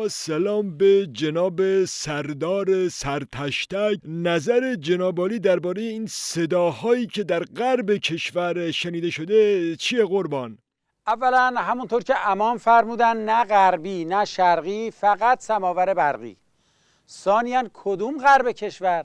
با سلام به جناب سردار سرتشتک. نظر جناب عالی درباره این صداهایی که در غرب کشور شنیده شده چیه قربان؟ اولا همونطور که امان فرمودن، نه غربی نه شرقی، فقط سماور برقی. ثانیاً کدوم غرب کشور؟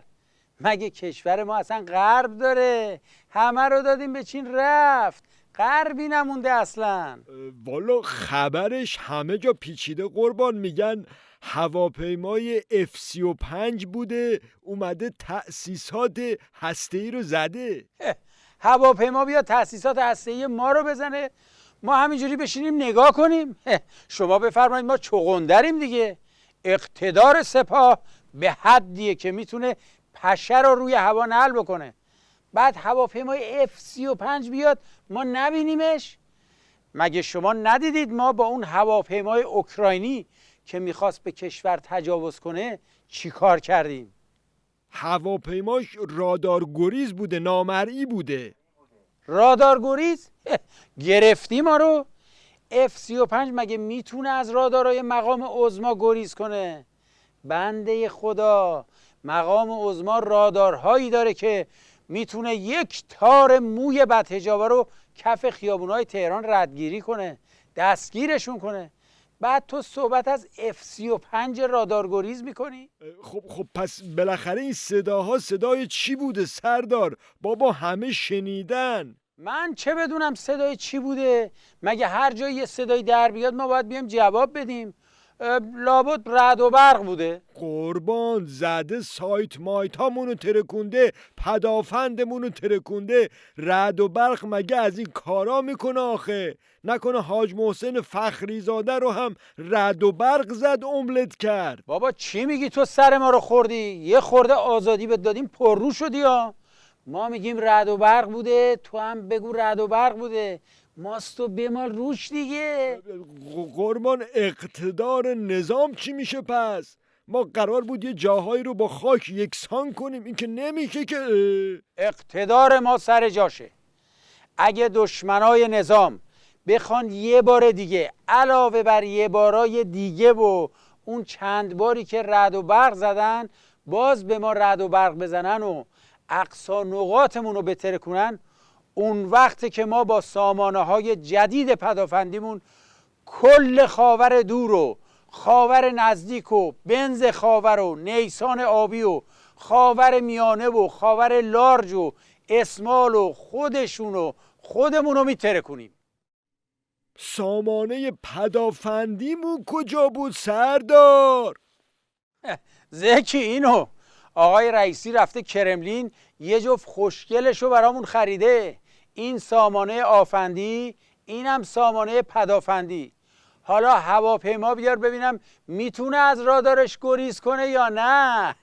مگه کشور ما اصلا غرب داره؟ همه رو دادیم به چین رفت، غربی نمونده اصلا. والا خبرش همه جا پیچیده قربان. میگن هواپیمای F-35 بوده اومده تأسیسات هسته‌ای رو زده. هواپیما بیا تأسیسات هسته‌ای ما رو بزنه، ما همینجوری بشینیم نگاه کنیم؟ شما بفرمایید، ما چغندریم دیگه. اقتدار سپاه به حدیه که میتونه پشه رو روی هوا نعل بکنه. بعد هواپیمای F-35 بیاد ما نبینیمش؟ مگه شما ندیدید ما با اون هواپیمای اوکراینی که میخواست به کشور تجاوز کنه چی کار کردیم؟ هواپیماش رادارگریز بوده، نامرئی بوده. رادارگریز؟ گرفتی ما رو. F-35 مگه میتونه از رادارهای مقام عظما گریز کنه؟ بنده خدا، مقام عظما رادارهایی داره که میتونه یک تار موی بدحجابه رو کف خیابونهای تهران ردگیری کنه، دستگیرشون کنه. بعد تو صحبت از F-35 رادارگریز میکنی؟ خب پس بالاخره این صداها صدای چی بوده سردار؟ بابا همه شنیدن. من چه بدونم صدای چی بوده؟ مگه هر جایی یه صدای در بیاد ما باید بیام جواب بدیم؟ لابد رعد و برق بوده. قربان زده سایت مایت هامونو ترکونده، پدافندمونو ترکونده. رعد و برق مگه از این کارا میکنه آخه؟ نکنه حاج محسن فخری زاده رو هم رعد و برق زد املت کرد؟ بابا چی میگی تو؟ سر ما رو خوردی. یه خورده آزادی بهت دادیم پررو شدی ها. ما میگیم رعد و برق بوده، تو هم بگو رعد و برق بوده. ماستو بمال روش دیگه. قربان اقتدار نظام چی میشه پس؟ ما قرار بود یه جاهایی رو با خاک یکسان کنیم، این که نمیشه که. اقتدار ما سر جاشه. اگه دشمنای نظام بخوان یه بار دیگه علاوه بر یه بارای دیگه و اون چند باری که رعد و برق زدن باز به ما رعد و برق بزنن و اقصا نقاطمون رو بترکونن، اون وقت که ما با سامانه های جدید پدافندیمون کل خاور دور و خاور نزدیک و بنز خاور و نیسان آبی و خاور میانه و خاور لارج و اسمال و خودشون و خودمون رو میترکونیم. سامانه پدافندیمون کجا بود سردار؟ زکی اینو آقای رئیسی رفته کرملین یه جفت خوشگلشو برامون خریده. این سامانه آفندی، اینم سامانه پدافندی. حالا هواپیما بیار ببینم میتونه از رادارش گریز کنه یا نه.